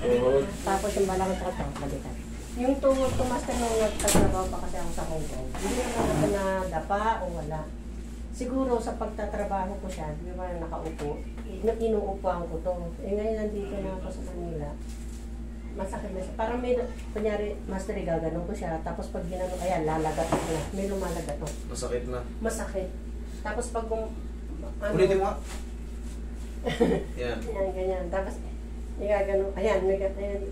Tuhod. Tapos yung balakang sa katawan, balikan. Yung tuhod ko, master, nung nagtatrabaho pa kasi ako sa Hong Kong, hindi naman ako nadapa o wala. Siguro sa pagtatrabaho ko siya, di ba nakaupo, inuupuan ko to. Eh ngayon nandito na ako sa Manila, masakit na siya. Parang may, kunyari, master, gaganon ko siya, tapos pag ginano, ayan, lalagat ko na, may lumalagat to. Masakit na. Masakit. Tapos pag ano, Ulitin mo nga. Yan. Yan, ganyan. Tapos, gaganon, ayan, ayan.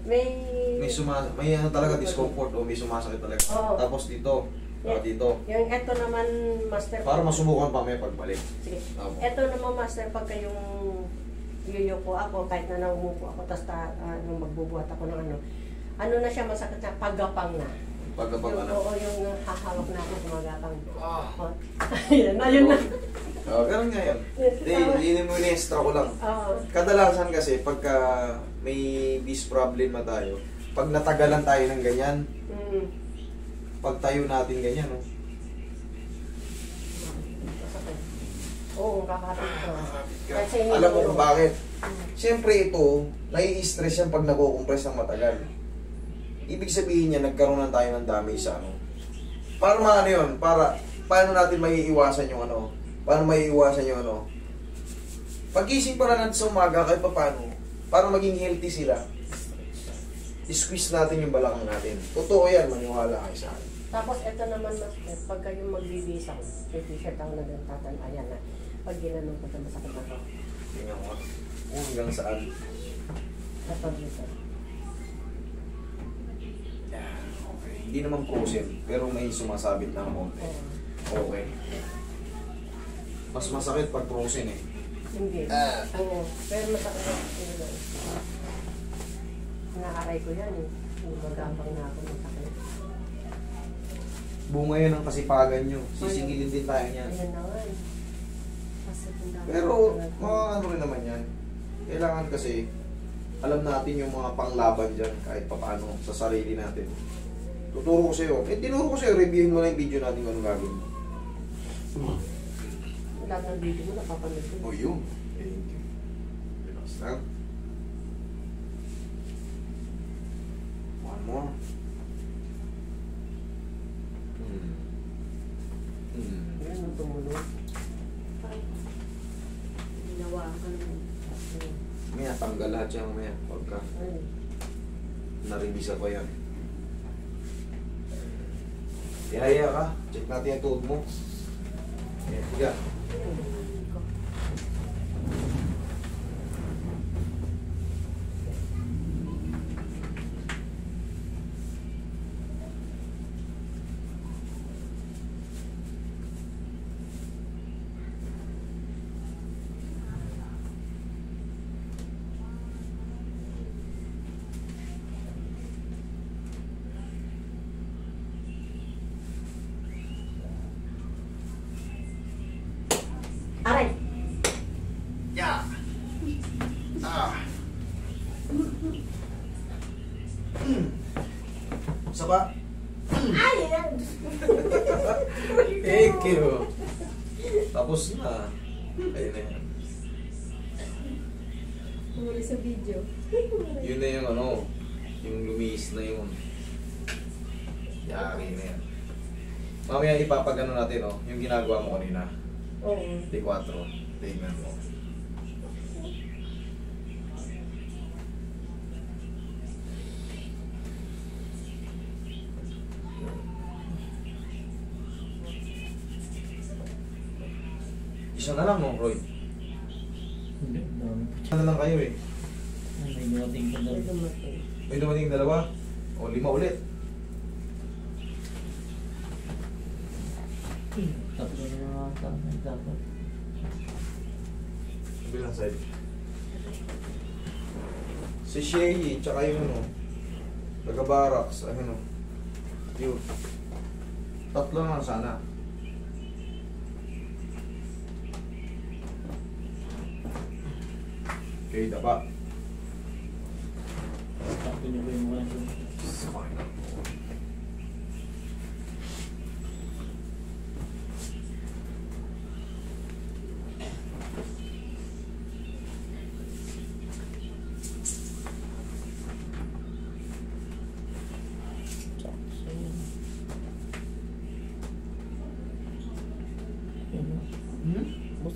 May ano talaga, discomfort o may sumasakit talaga. Oo. Tapos dito, dito. Yung eto naman, master. Para masubukan pa may pagbalik. Sige. Opo. Eto naman, master, pagka yung yuyuko ako, kahit na naumupo ako, tapos nung magbubuhat ako ng ano na siya, masakit na, paggapang na. Pagkapag Yung, ano. oo, yung hahawak na ako, gumagapang. Ah. Oh. Ayun na. Ganun nga yan. Hindi mo ini-extra ko lang. Oo. Kadalasan kasi, pagka may this problem na tayo, pag natagalan tayo ng ganyan, pag tayo natin ganyan, no? Masakit. Oo, kakapit ko. Kasi Alam mo kung bakit? Siyempre ito, nai-stress yan pag nag-compress ng matagal. Ibig sabihin niya, nagkaroon na tayo ng damage sa ano. Para maano yun? Paano natin maiiwasan yung ano? Paano maiiwasan yung ano? Pag-gising pa lang natin sa umaga, kahit pa paano, para maging healthy sila, i-squeeze natin yung balakang natin. Totoo yan, maniwala kayo sa akin. Tapos ito naman, pag kayong magbibisang, may t-shirt ako na tatan, ayan na. Pag ginanong ko ito, masakit na ito. Tingnan mo. Hanggang saan? Kapag dito. Okay. Hindi naman frozen, pero may sumasabit na konti. Okay. Mas masakit pag frozen eh. Hindi. Pero masakit na. Naaray ko yan eh. Magambang na ako ng sakit. Bunga yan ang kasipagan nyo. Sisingilin din tayo niyan. Ayan na nga eh. Pero, mga ano rin naman yan. Kailangan kasi, alam natin yung mga panglaban dyan, kahit paano sa sarili natin. Tuturo ko sa'yo. Tinuro ko sa'yo, reviewin mo na yung video natin kung anong gagawin mo. Lahat ng video mo, napapanood ko. Oh, yun. Thank you. Relax lang. One more. Ayan, ang tumulong. Ginawakan mo. Maya, tanggal lahat yan mamaya. Pagka naribisa ko yan. Ihaya ka. Check natin yung tuhod mo. Ayan, higa. Aray! Ya! Saba? Ay! Ayan! Thank you! Tapos na. Ayun na yan. Huli sa video. Yun na yung ano, yung lumis na yun. Yari na yan. Mamaya ipapagano natin, oh, yung ginagawa mo kanina. Oo. T4. Tingnan mo. Isa na lang, no, Roy? Hindi, dami. Isa na lang kayo eh. May dumating pa daw. May dumating. May dumating dalawa. O 5 ulit. Tatlo na mga tama dapat. Bilang side. Si Shay, tsaka yung ano, taga-barracks, ano, yun. 3 na sana. Okay, dapa. Tapos niyo ba yung mga ito?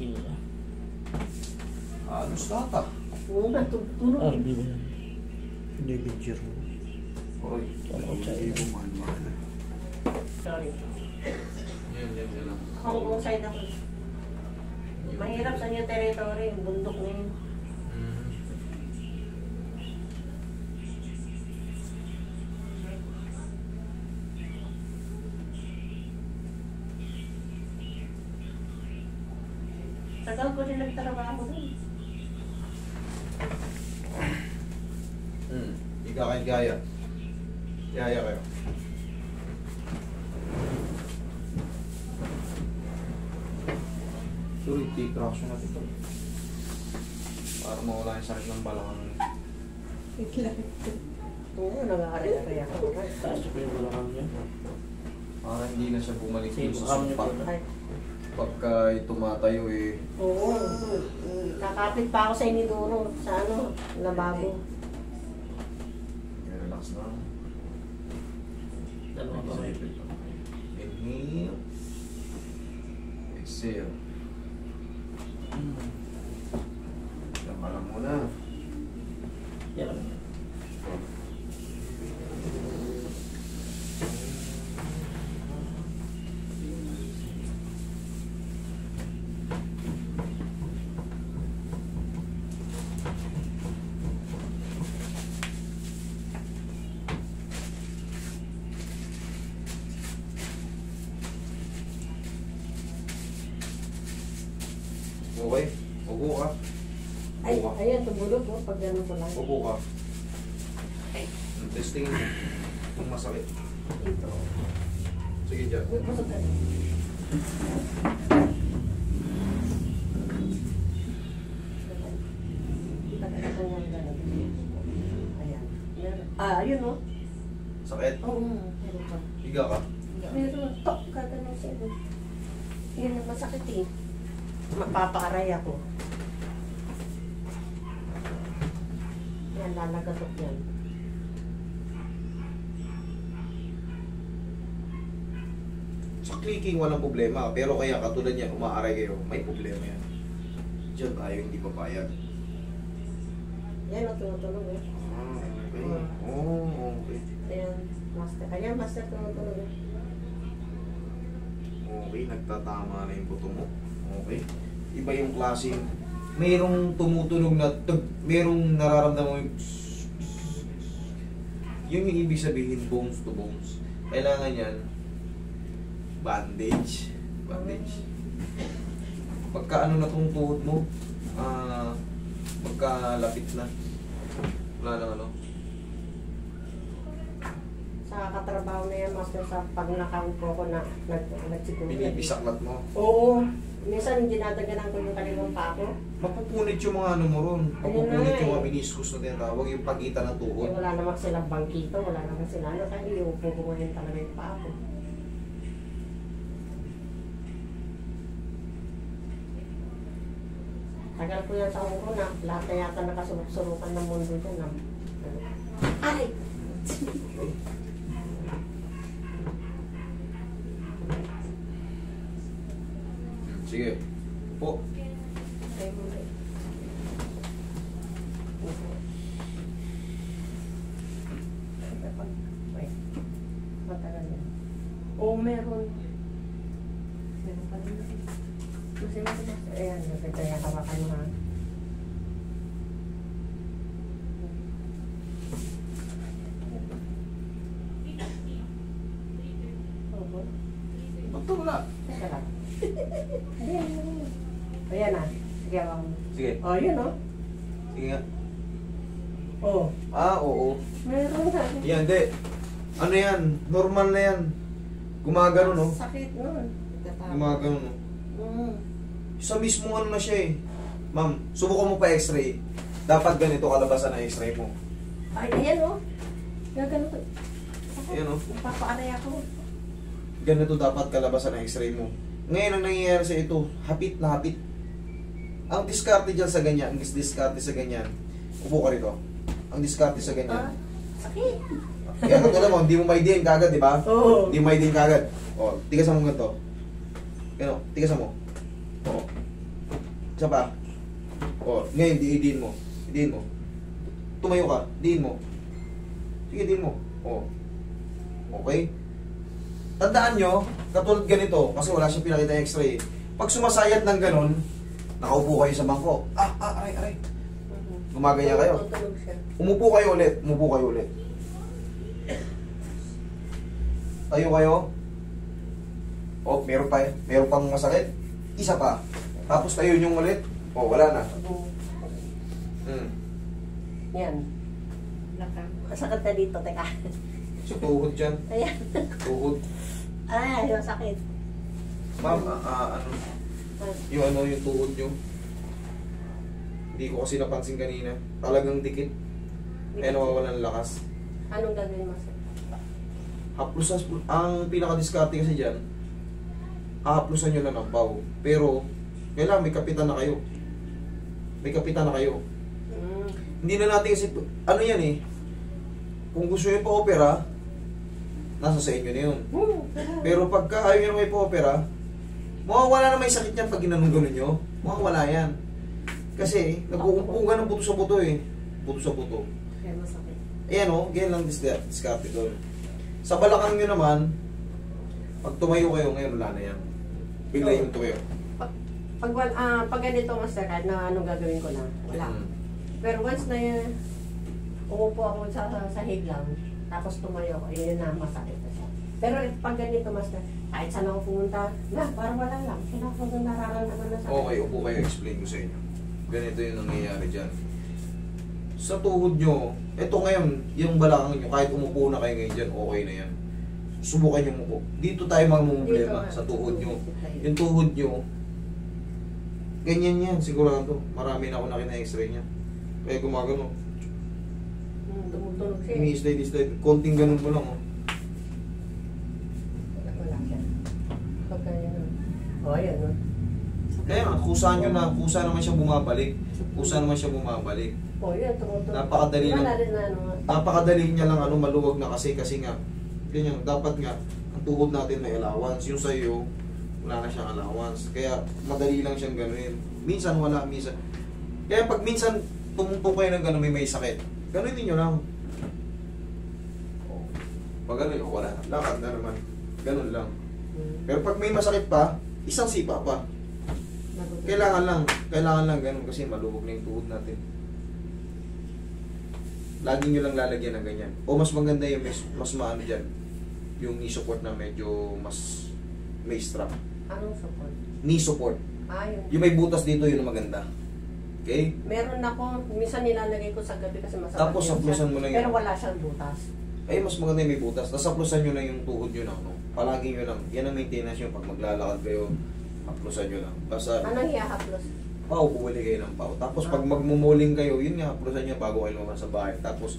Sila. Halos lahat ah. Oo nga, tulog. RB ba yan? Hindi picture mo. Oy, Ano sa Hindi iyo? ko mahal-mahal na. Sorry. yan lang. Hong Kong side ako. Mahirap sa new territory, yung bundok na yun. Tagal ko rin nagtrabaho doon. Ika kayo gaya. Gaya kayo. Sorry, take traction natin ito. Para mawala yung sakit ng balakang. Oo, nag-aaray-aray ako. Taas ko yung balakang niya. Para hindi na siya bumalik Sige, yung sa baka niya sumpa. po. Ay, Pagka tumatayo eh. oo. Kakapit pa ako sa iniduro, sa ano, lababo. Relax na. Dalawa ba kayo? Inhale. Exhale. Yan ka lang muna. Yan lang. Okay. Upo ka. Ay, Upo ka. ayan, tumulog ko pag gano'n ko lang. Upo ka. Testing mo. Kung masakit. Ito. Sige dyan. Uy, pasok ka. Ipagkakatan niya ang gano'n. Ayan. Meron. Ah, ayun o. Sakit. Oo, meron pa. Higa ka. Meron. Tok, gano'n siya. Yan ang masakit eh. Mapapaaray ako. Yan, lalagatok yan. Sa clicking walang problema. Pero kaya katulad yan, umaaray kayo, may problema yan. Diyan tayo hindi papayag. Yan o, tumutunog eh. Okay. Oh, okay. Ayan, master. Ayan, master, tumutunog eh. Okay, nagtatama na yung buto mo. Okay. Iba yung klaseng, mayroong tumutunog na tug, mayroong nararamdaman yung yun yung ibig sabihin bones to bones. Kailangan yan bandage. Bandage. Pagka ano na tong tuhod mo, magkalapit na. Wala nang ano. Sa katrabaho na yan, master, sa pag nakaupo ko na nagsiguro. Binibisaklat mo. Oo. Minsan dinadaganan ko yung kaliwang pa ako. Mapupunit yung mga ano mo ron. Ayun na Mapupunit nga yung eh. mga meniscus na tinatawag, yung pagitan ng Eh, tuhod. wala naman silang bangkito, wala naman sila. Ano, kaya iupo ko ngayon talaga yung pa ako. Tagal ko yan sa Hong Kong na lahat na yata nakasurok-surukan ng mundo dyan. Ay! Sige. Upo. Ay, muli. Ay, matagal yan. Oo, meron. Meron pa rin. Kasi ayan, kaya hawakan mo ha. Opo. Ba't ito wala? Teka lang. Ayan, ayan. Ayan na. Sige, hawakan mo. Sige. Oh, yun oh. Sige nga. Oh, Oo. meron na. Yan, di. Ano yan? Normal na yan. Gumagano, no? Sakit nun. Gumagano, no? Sa mismo ano na siya eh. Ma'am, subukan mo pa x-ray. Dapat ganito kalabasan ang x-ray mo. Ay, ayan oh. Gagano ko. Ayan, oh. Papaaray ako. Ganito dapat kalabasan ang x-ray mo. Ngayon ang nangyayari sa ito, hapit na hapit. Ang diskarte dyan sa ganyan, ang diskarte sa ganyan, upo ka rito. Ang diskarte sa Ah, ganyan. sakit. Kaya katulad mo, hindi mo maidiin kagad, di ba? Oo. Hindi mo maidiin kagad. O, tigasan mo ganito. Gano, tigasan mo. O. Isa pa. O, ngayon, diin mo. Diin mo. Tumayo ka. Diin mo. Sige, diin mo. O. Okay? Tandaan nyo, katulad ganito, kasi wala siyang pinakita x-ray. Pag sumasayad ng ganon, nakaupo kayo sa bangko. Aray. Gumaganya kayo. Tutulog siya. Umupo kayo ulit. Umupo kayo ulit. Tayo kayo. O, meron pang masakit. Isa pa. Tapos tayo yung ulit. O, wala na. Yan. Masakit na dito, teka. So, tuhod dyan. Ayan. Tuhod. Ay, masakit. Ma'am, yung tuhod nyo. Hindi ko kasi napansin kanina. Talagang dikit. Kaya nawawalan ng lakas. Anong gagawin mo, sir? Haplusan, ang pinaka-diskarte kasi dyan, hahaplusan nyo na ng pau. Pero, kailangan may kapitan na kayo. May kapitan na kayo. Hindi na natin kasi, ano yan eh, kung gusto nyo pa-opera, nasa sa inyo na yun. Pero pagka ayaw nyo na may pa-opera, mawawala na may sakit yan pag ginanong-ganon nyo. Mawawala yan. Kasi, nag-uupungan ng buto sa buto eh. Buto sa buto. Kaya masakit. Ayan o, ganyan lang diskarte doon. Sa balakang nyo naman, pag tumayo kayo, ngayon wala na yan. Bigla yung tumayo. Pag ganito, Master, kahit na anong gagawin ko na, wala. Pero once na yun, umupo ako sa sahig lang, tapos tumayo ko, yun na masakit na siya. Pero pag ganito, Master, kahit saan ako pumunta, parang wala lang. Kaya ako nung nararamdaman na sakit. Okay, upo kayo, explain ko sa inyo. Ganito yung nangyayari dyan. Sa tuhod nyo, eto ngayon, yung balakang nyo, kahit umupo na kayo ngayon dyan, okay na yan. Subukan nyo umupo. Dito tayo mamumblema sa tuhod nyo. Yung tuhod nyo, ganyan yan, sigurado. Marami na ako nakita x-ray niya. Kaya gumagano. Tumutulog siya. Ini-slide. Konting ganun mo lang, oh. Wala siya. Pagka yun. O, ayan, no? Kaya nga, kusa nyo na, kusa naman siya bumabalik. Kusa naman siya bumabalik. O, yun, tumutulog. Napakadali lang. Wala rin na, ano. Napakadali niya lang, maluwag na kasi nga, ganyan, dapat nga, ang tuhod natin may allowance. Yung sa'yo, wala na siyang allowance. Kaya, madali lang siyang gano'n. Minsan wala, minsan. Kaya pag minsan, tumumpok kayo ng gano'n, may sakit. Gano'n nyo lang. Pag gano'n, wala na. Lakad na naman. Gano'n lang. Pero pag may masakit pa, isang sipa pa. Kailangan lang ganun kasi maluwag na yung tuhod natin. Lagi nyo lang lalagyan ng ganyan. O mas maganda yung mas maano dyan. Yung knee support na medyo mas may strap. Anong support? Knee support. Yun. Yung may butas dito, yun ang maganda. Okay? Meron ako, minsan nilalagay ko sa gabi kasi masakit. Tapos yun haplusan siya. mo lang yun. Pero wala siyang butas. Ay, mas maganda yung may butas. Tapos haplusan nyo lang yung tuhod nyo na. No? Palagi nyo lang. Yan ang maintenance nyo. Pag maglalakad kayo, haplusan nyo lang. Basta, Anong hihaplos? bumili kayo ng pau. Tapos pag magmumuling kayo, yun nga, haplusan nyo bago kayo lumabas sa bahay. Tapos,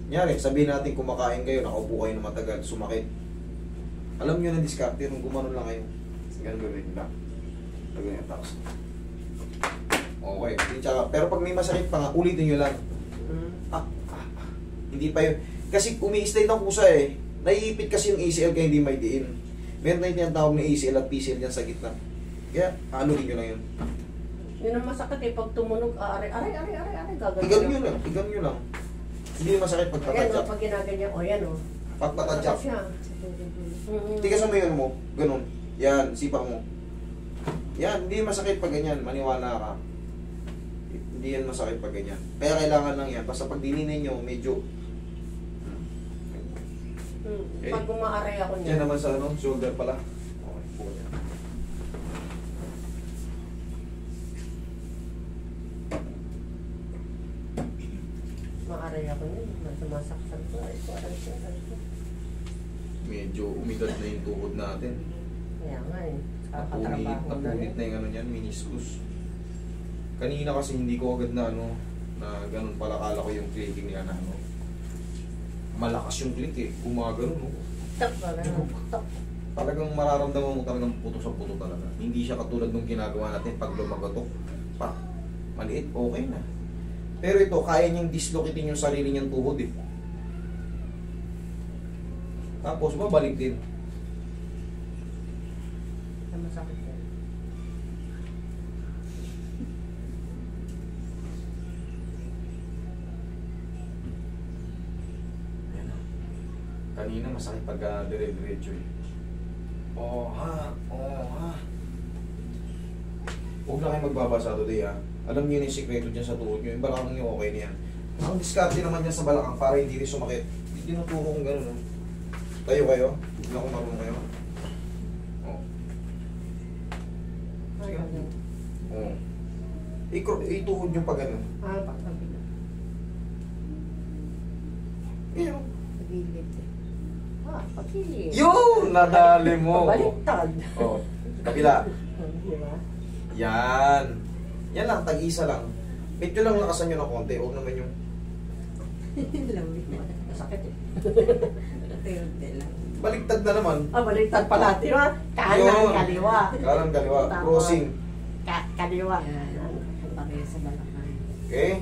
nyari, sabihin natin kumakain kayo, nakaupo kayo na matagal, sumakit. Alam nyo na diskarte, nung gumanon lang kayo. Ganun gawin nyo lang. Lagyan nyo tapos. Okay. Pero pag may masakit pa nga, ulitin nyo lang. Hindi pa yun. Kasi umi-stay ng kusa eh. Naiipit kasi yung ACL kaya hindi may diin. Meron na yung tinatawag na ACL at PCL dyan sa gitna. Kaya, haluin nyo lang yun. Yun ang masakit eh. Pag tumunog, aray, gagawin. Igan nyo lang. Hindi masakit pag Ayan o, tatadyak. pag ginaganya, o yan o. Pag tatadyak. Siya. Tigasan mo yun mo. Ganun. Yan, sipa mo. Yan, hindi masakit pag ganyan. Maniwala ka. Hindi yan masakit pag ganyan. Kaya kailangan lang yan. Basta pag dininin nyo, medyo... Okay. Pag umaaray ako Yan niya. naman sa shoulder pala. Okay, po yan. Maaray ako niya. Sumasaksan ko. Aray ko. Medyo umidad na yung tuhod natin. Kaya nga eh. Kakatrabaho na Napunit na yung meniscus. Kanina kasi hindi ko agad na na ganun pala, kala ko yung clicking niya na malakas yung click eh. Gumagano, no? Talagang mararamdaman mo talagang puto sa puto talaga. Hindi siya katulad nung ginagawa natin pag lumagatok. Maliit, okay na. Pero ito, kaya niyang dislocating yung sarili niyang tuhod eh. Tapos, babalik din. Masakit yan. Kanina masakit pagka dire-diretso eh. Oh ha, oh ha. Huwag na kayo magbabasa today ha. Alam niyo na yung sikreto dyan sa tuhod niyo. Yung balakang niyo okay na yan. Ang diskarte naman yan sa balakang para hindi rin sumakit. Hindi tinuturo kong gano'n. No? Tayo kayo. Hindi ako marunong kayo. Oh. Ay, ganun. Oh. Ituhod yung pag gano'n. Pagkabila. Yan. Pagilid eh. Pagilid. Yun! Nadali mo. Baliktad. Oh. Kabila. Di ba? Yan. Yan lang, tag-isa lang. Medyo lang lakasan nyo ng konti. Huwag naman yung... Lamig na. Masakit eh. Terde lang. Baliktad na naman. Baliktad pala. Di ba? Kanan, Yun. kaliwa. Kanan, kaliwa. Tama. Crossing. Kaliwa. Yan. Pareho sa balakang. Okay?